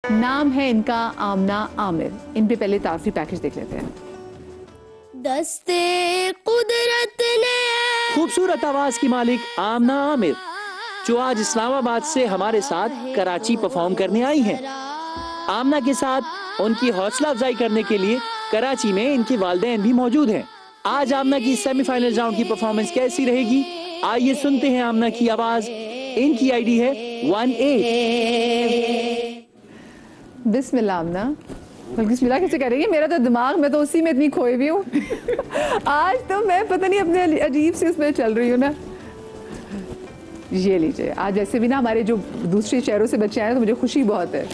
नाम है इनका आमना आमिर। इन पे पहले तारफी पैकेज देख लेते हैं। दस्ते कुदरत ने खूबसूरत आवाज की मालिक आमना आमिर, जो आज इस्लामाबाद से हमारे साथ कराची परफॉर्म करने आई हैं। आमना के साथ उनकी हौसला अफजाई करने के लिए कराची में इनके वालिदैन भी मौजूद हैं। आज आमना की सेमीफाइनल राउंड की परफॉर्मेंस कैसी रहेगी, आइए सुनते हैं आमना की आवाज। इनकी आईडी है 18। बिस्मिल्लाह आमना। बिस्मिल्लाह कैसे करेंगे, मेरा तो दिमाग, मैं तो उसी में इतनी खोई हुई हूँ। आज तो मैं पता नहीं अपने अजीब से उसमें चल रही हूँ ना। ये लीजिए, आज वैसे भी ना हमारे जो दूसरे शहरों से बच्चे आए तो मुझे खुशी बहुत है।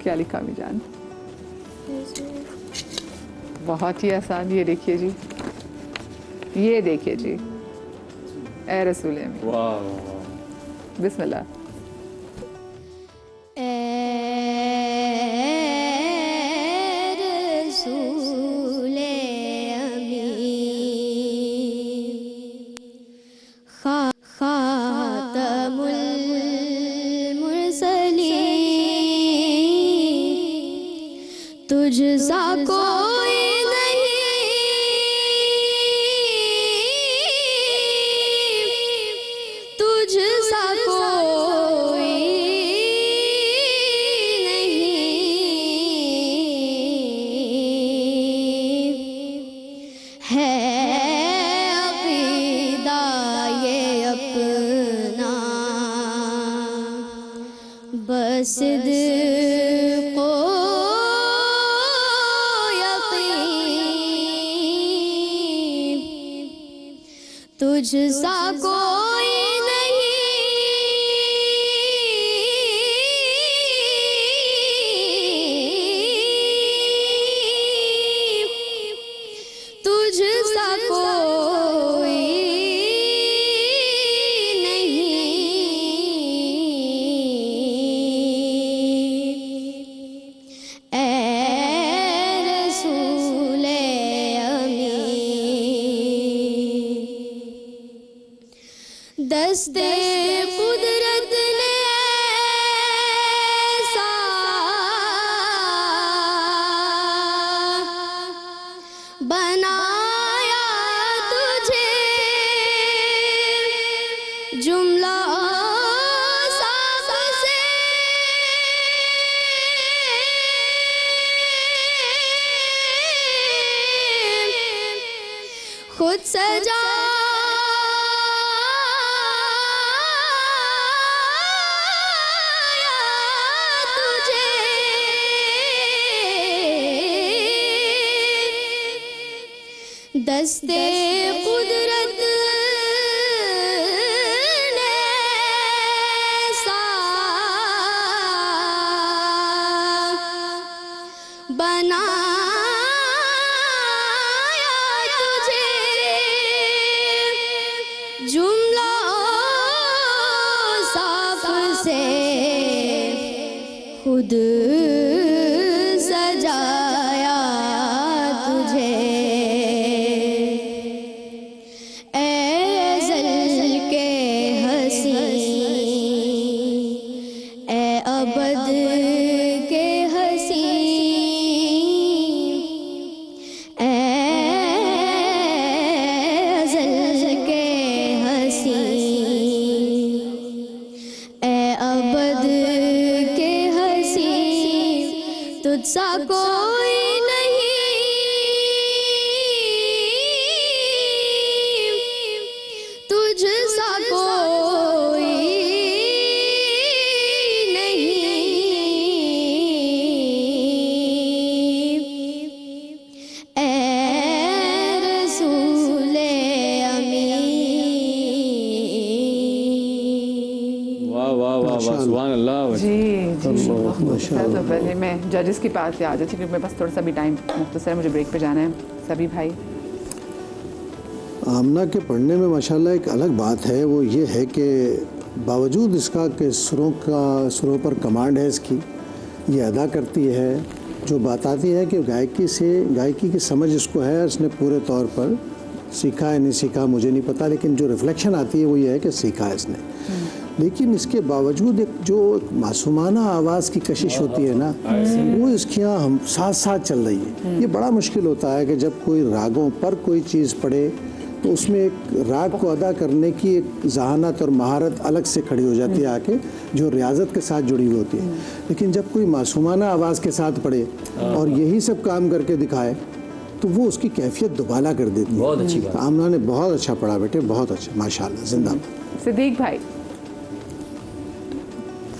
क्या लिखा मीजान? बहुत ही आसान। ये देखिए जी, ये देखिए जी, ए रसूल अमीन। वाह, बिस्मिल्लाह। तुझसा कोई नहीं, तुझसा कोई नहीं है अक़ीदा ये अपना, बस तुझसा कोई नहीं, तुझसा कोई नहीं, ए रसूले दस्ते कुदरत ने ऐसा बनाया तुझे, जुमला साफ से खुद सजा दस्ते कुदरत ने ऐसा बनाया तुझे, जुमला साफ से खुद सजाया तुझे, अबद के हसी, ए अज़ल के हसी, ए अबद के हसी, तुझसा कोई नहीं, तुझसा कोई तो पहले मैं जजेस के पास से आ जाती क्योंकि मेरे पास थोड़ा सा भी टाइम मुख्तसर है, मुझे ब्रेक पे जाना है। सभी भाई, आमना के पढ़ने में माशाल्लाह एक अलग बात है, वो ये है कि बावजूद इसका कि सुरों पर कमांड है इसकी, ये अदा करती है, जो बात आती है कि गायकी की समझ इसको है, इसने पूरे तौर पर सीखा है नहीं सीखा मुझे नहीं पता, लेकिन जो रिफ्लेक्शन आती है वो ये है कि सीखा है इसने। लेकिन इसके बावजूद एक जो एक मासूमाना आवाज़ की कशिश होती है ना, वो इसके यहाँ हम साथ साथ चल रही है। ये बड़ा मुश्किल होता है कि जब कोई रागों पर कोई चीज़ पढ़े तो उसमें एक राग को अदा करने की एक जहानत और महारत अलग से खड़ी हो जाती है आके, जो रियाजत के साथ जुड़ी हुई होती है। लेकिन जब कोई मासूमाना आवाज़ के साथ पढ़े और यही सब काम करके दिखाए तो वो उसकी कैफियत दुबाला कर देती है। बहुत अच्छी बात। आमना ने बहुत अच्छा पढ़ा बेटे, बहुत अच्छा, माशाल्लाह, जिंदाबाद। सिद्दीक भाई,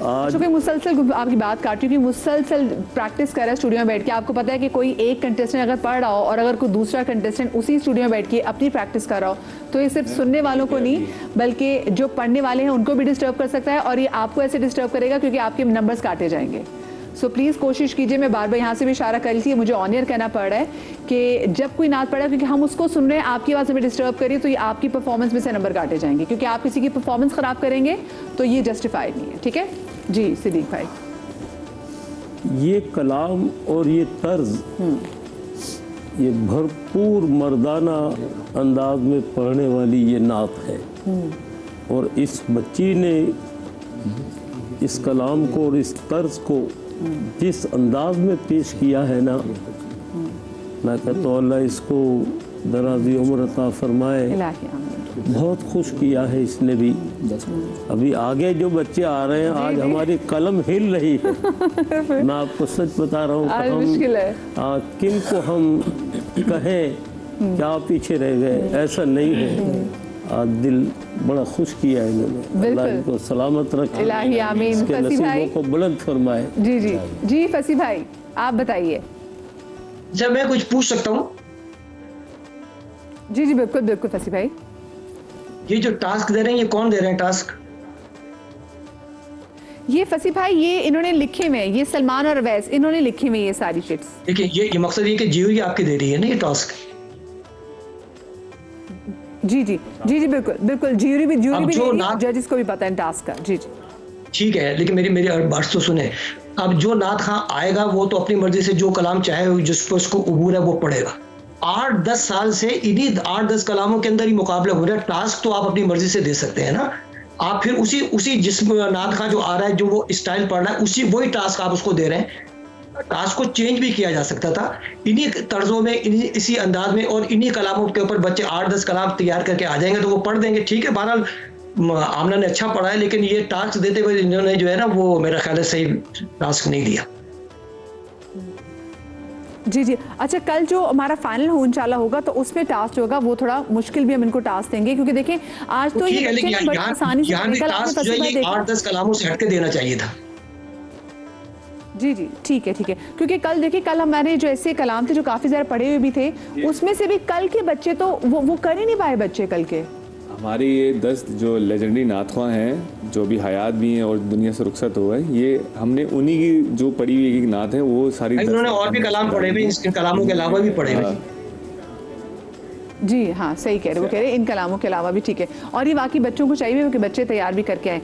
आज चूंकि मुसलसल आपकी बात काट रही हूँ कि मुसलसल प्रैक्टिस कर रहा है स्टूडियो में बैठ के, आपको पता है कि कोई एक कंटेस्टेंट अगर पढ़ रहा हो और अगर कोई दूसरा कंटेस्टेंट उसी स्टूडियो में बैठ के अपनी प्रैक्टिस कर रहा हो, तो ये सिर्फ सुनने वालों को नहीं बल्कि जो पढ़ने वाले हैं उनको भी डिस्टर्ब कर सकता है, और ये आपको ऐसे डिस्टर्ब करेगा क्योंकि आपके नंबर्स काटे जाएंगे। सो प्लीज़ कोशिश कीजिए, मैं बार बार यहाँ से भी इशारा कर रही थी, मुझे ऑन एयर कहना पड़ रहा है कि जब कोई नात पड़ा क्योंकि हम उसको सुन रहे हैं, आपकी आवाज़ में डिस्टर्ब करिए तो ये आपकी परफॉर्मेंस में से नंबर काटे जाएंगे, क्योंकि आप किसी की परफॉर्मेंस ख़राब करेंगे तो ये जस्टिफाइड नहीं है। ठीक है जी सिद्दीक भाई। ये कलाम और ये तर्ज, ये भरपूर मर्दाना अंदाज में पढ़ने वाली ये नात है, और इस बच्ची ने इस कलाम को और इस तर्ज को जिस अंदाज में पेश किया है ना, मैं कहता हूँ अल्लाह इसको दराज़ी उम्र अता फरमाए। इलाही आमीन। बहुत खुश किया है इसने भी। अभी आगे जो बच्चे आ रहे हैं, आज हमारी कलम हिल रही है। मैं आपको सच बता रहा हूँ, आज मुश्किल है। किन को हम कहें क्या पीछे रह गए, ऐसा नहीं है। आज दिल बड़ा खुश किया है इन्होंने। अल्लाह इनको सलामत रखे, इलाही आमीन। इसके फसी भाई नसीबों को बुलंद फरमाए। जी जी जी फसी भाई आप बताइए। जब मैं कुछ पूछ सकता हूँ? जी जी बिल्कुल बिल्कुल फसी भाई। ये जो टास्क दे रहे हैं, ये कौन दे रहे हैं टास्क? ये फसी भाई ये इन्होंने लिखे हुए हैं, ये सलमान और अवैस इन्होंने लिखे हुए हैं ये सारी शीट्स। देखिए ये मकसद ये कि ज्यूरी आपकी दे रही है ना ये टास्क। जी जी जी जी बिल्कुल बिल्कुल, ज्यूरी भी जो नात- जजेस को भी पता है टास्क का। जी जी ठीक है, लेकिन मेरी मेरी बात तो सुने। अब जो नात खां आएगा वो तो अपनी मर्जी से जो कलाम चाहे जिस पर उसको उबूर है वो पढ़ेगा। 8-10 साल से इन्हीं 8-10 कलामों के अंदर ही मुकाबला हो रहा है। टास्क तो आप अपनी मर्जी से दे सकते हैं ना। आप फिर उसी जिस नात खां जो आ रहा है, जो वो स्टाइल पढ़ रहा है, वही टास्क आप उसको दे रहे हैं। टास्क को चेंज भी किया जा सकता था इन्हीं तर्जों में, इसी अंदाज में, और इन्हीं कलामों के ऊपर बच्चे 8-10 कलाम तैयार करके आ जाएंगे तो वो पढ़ देंगे। ठीक है, बहरहाल आमना ने अच्छा पढ़ा है, लेकिन ये टास्क देते हुए इन्होंने जो है ना वो मेरा ख्याल है सही टास्क नहीं दिया। जी जी अच्छा, कल जो हमारा फाइनल होनचाला होगा तो उसमें टास्क होगा वो थोड़ा मुश्किल भी हम इनको टास्क देंगे, क्योंकि देखें आज तो ये लेकिन बच्चे बड़ी आसानी से यहाँ भी कल टास्क आपने जो है फसी ये भाई 8-10 कलामों से हटके देना चाहिए था। जी जी ठीक है क्योंकि कल देखिए, कल हमारे जो ऐसे कलाम थे जो काफी ज्यादा पढ़े हुए भी थे, उसमें से भी कल के बच्चे तो वो कर ही नहीं पाए बच्चे कल के। हमारी ये 10 जो लेजेंडरी नातख़्वां हैं जो भी हयात भी हैं और दुनिया से रुखसत हुए हैं, ये हमने उन्हीं की जो पढ़ी हुई नात है वो सारी उन्होंने और भी कलाम पढ़े हुए, इन कलामों के अलावा भी पढ़े हुए। जी हाँ सही कह रहे, वो कह रहे हैं इन कलामों के अलावा भी। ठीक है, और ये वाकई बच्चों को चाहिए कि बच्चे तैयार भी करके आए।